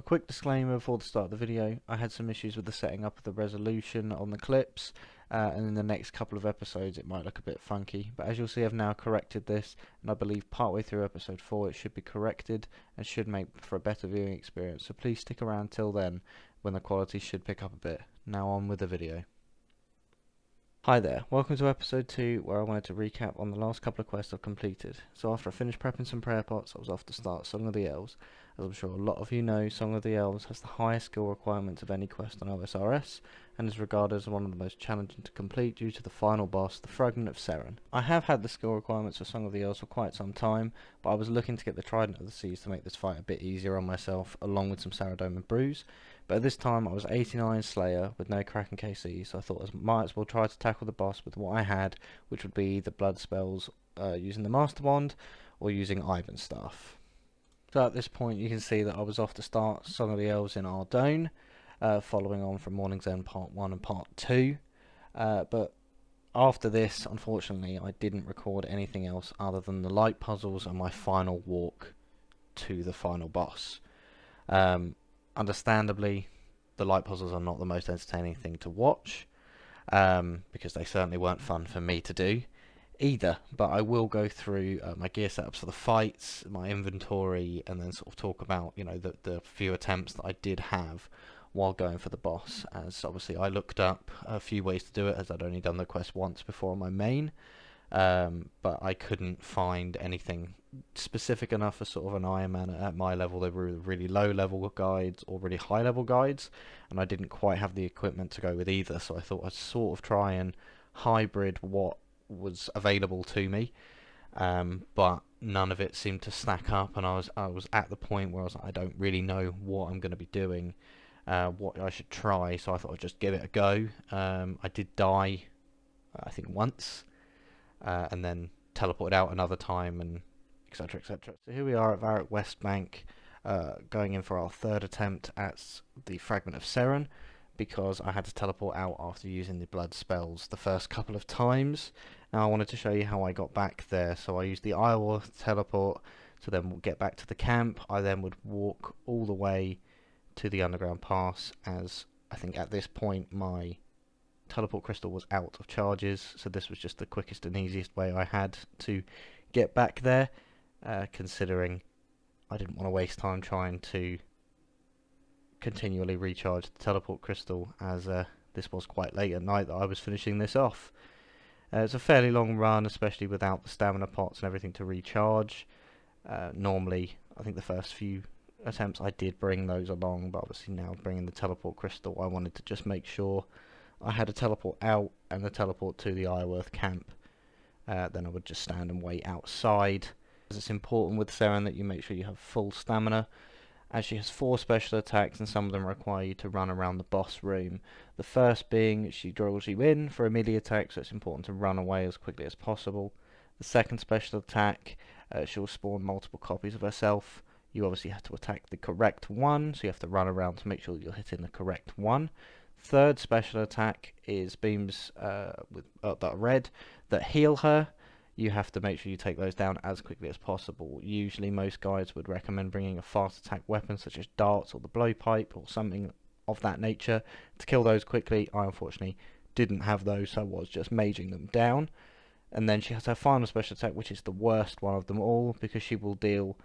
A quick disclaimer before the start of the video: I had some issues with the setting up of the resolution on the clips, and in the next couple of episodes it might look a bit funky, but as you'll see I've now corrected this, and I believe partway through episode 4 it should be corrected and should make for a better viewing experience, so please stick around till then when the quality should pick up a bit. Now on with the video. Hi there, welcome to episode 2 where I wanted to recap on the last couple of quests I've completed. So after I finished prepping some prayer pots, I was off to start Song of the Elves. As I'm sure a lot of you know, Song of the Elves has the highest skill requirements of any quest on OSRS, and is regarded as one of the most challenging to complete due to the final boss, the Fragment of Seren. I have had the skill requirements for Song of the Elves for quite some time, but I was looking to get the Trident of the Seas to make this fight a bit easier on myself, along with some Saradome and Brews. But at this time I was 89 Slayer with no Kraken KC, so I thought I might as well try to tackle the boss with what I had, which would be the blood spells using the Master Wand or using Ivan's Staff. So at this point you can see that I was off to start Song of the Elves in Ardone, following on from Morning's End Part 1 and Part 2. But after this, unfortunately, I didn't record anything else other than the light puzzles and my final walk to the final boss. Understandably, the light puzzles are not the most entertaining thing to watch, because they certainly weren't fun for me to do either, but I will go through my gear setups for the fights, my inventory, and then sort of talk about, you know, the few attempts that I did have while going for the boss, as obviously I looked up a few ways to do it, as I'd only done the quest once before on my main, but I couldn't find anything specific enough for sort of an Iron Man at my level. They were really low level guides or really high level guides, and I didn't quite have the equipment to go with either, so I thought I'd sort of try and hybrid what was available to me, but none of it seemed to stack up, and I was at the point where I was like, I don't really know what I'm going to be doing, what I should try, so I thought I'd just give it a go. I did die, I think once, and then teleported out another time, and etc, etc. So here we are at Varric West Bank, going in for our third attempt at the Fragment of Seren, because I had to teleport out after using the blood spells the first couple of times. Now I wanted to show you how I got back there. So I used the Isleworth teleport to then get back to the camp. I then would walk all the way to the underground pass, as I think at this point my teleport crystal was out of charges, so this was just the quickest and easiest way I had to get back there, considering I didn't want to waste time trying to continually recharge the teleport crystal, as this was quite late at night that I was finishing this off. It's a fairly long run, especially without the stamina pots and everything to recharge. Normally, I think the first few attempts I did bring those along, but obviously now bringing the teleport crystal, I wanted to just make sure I had a teleport out and the teleport to the Isleworth camp. Then I would just stand and wait outside. As it's important with Seren that you make sure you have full stamina, as she has 4 special attacks and some of them require you to run around the boss room. The first being she draws you in for a melee attack, so it's important to run away as quickly as possible. The second special attack, she'll spawn multiple copies of herself. You obviously have to attack the correct one, so you have to run around to make sure you're hitting the correct one. Third special attack is beams that are red that heal her. You have to make sure you take those down as quickly as possible. Usually most guides would recommend bringing a fast attack weapon such as darts or the blowpipe or something of that nature to kill those quickly. I unfortunately didn't have those, so I was just maging them down. And then she has her final special attack, which is the worst one of them all, because she will deal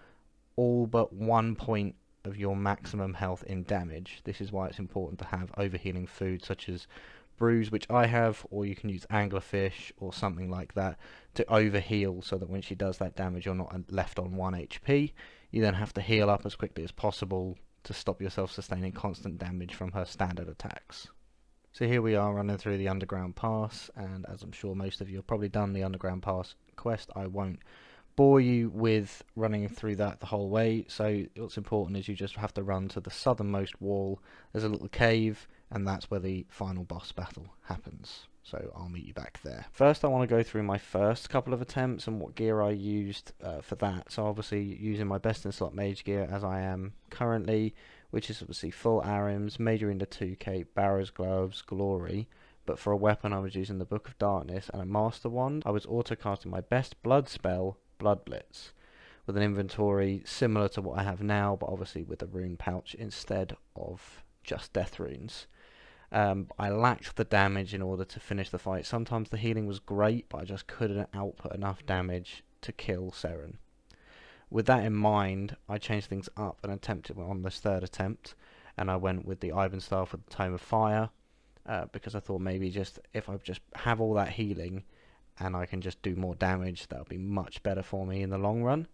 all but 1 point of your maximum health in damage. This is why it's important to have overhealing food such as brews, which I have, or you can use anglerfish or something like that to overheal, so that when she does that damage you're not left on 1 HP. You then have to heal up as quickly as possible to stop yourself sustaining constant damage from her standard attacks. So here we are running through the underground pass, and as I'm sure most of you have probably done the underground pass quest, I won't bore you with running through that the whole way. So what's important is you just have to run to the southernmost wall. There's a little cave, and that's where the final boss battle happens. So I'll meet you back there. First I want to go through my first couple of attempts and what gear I used for that. So obviously using my best in slot mage gear as I am currently, which is obviously full Arims, Major into 2k, Barrow's Gloves, Glory. But for a weapon I was using the Book of Darkness and a Master Wand. I was auto-casting my best blood spell, Blood Blitz, with an inventory similar to what I have now, but obviously with a rune pouch instead of just death runes. I lacked the damage in order to finish the fight. Sometimes the healing was great, but I just couldn't output enough damage to kill Seren. With that in mind, I changed things up and attempted on this third attempt, and I went with the Ivan staff with the Tome of Fire, because I thought maybe just if I just have all that healing and I can just do more damage, that'll be much better for me in the long run.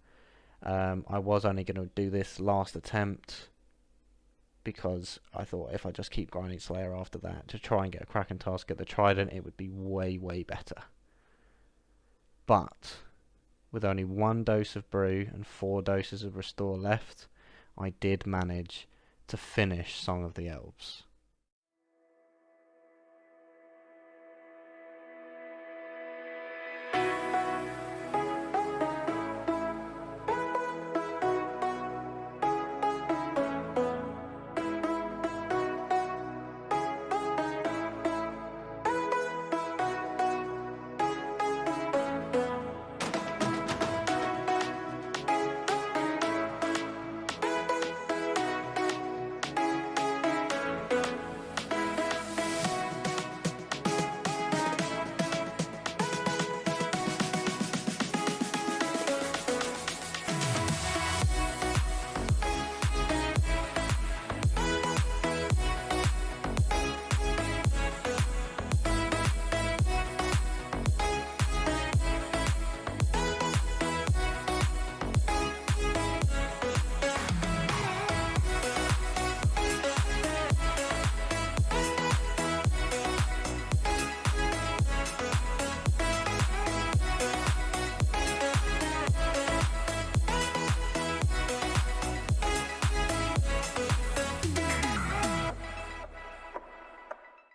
I was only going to do this last attempt because I thought if I just keep grinding Slayer after that to try and get a Kraken task at the Trident, it would be way, way better. But with only 1 dose of brew and 4 doses of restore left, I did manage to finish Song of the Elves.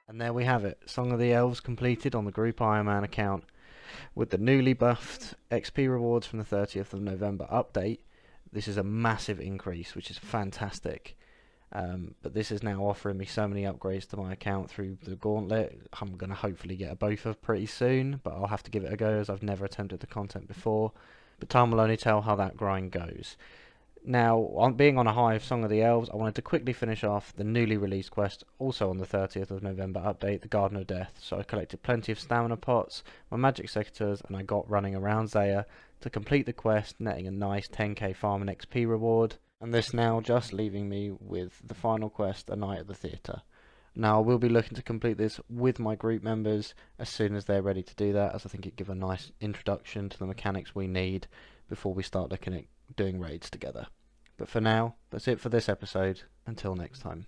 And there we have it, Song of the Elves completed on the Group Iron Man account. With the newly buffed XP rewards from the 30th of November update, this is a massive increase, which is fantastic. But this is now offering me so many upgrades to my account through the Gauntlet. I'm going to hopefully get a Botha pretty soon, but I'll have to give it a go as I've never attempted the content before. But time will only tell how that grind goes. Now, being on a high of Song of the Elves, I wanted to quickly finish off the newly released quest, also on the 30th of November update, the Garden of Death. So I collected plenty of stamina pots, my magic secateurs, and I got running around Zaya to complete the quest, netting a nice 10k farm and XP reward. And this now just leaving me with the final quest, A Night at the Theatre. Now, I will be looking to complete this with my group members as soon as they're ready to do that, as I think it gives a nice introduction to the mechanics we need before we start looking at doing raids together. But for now, that's it for this episode. Until next time.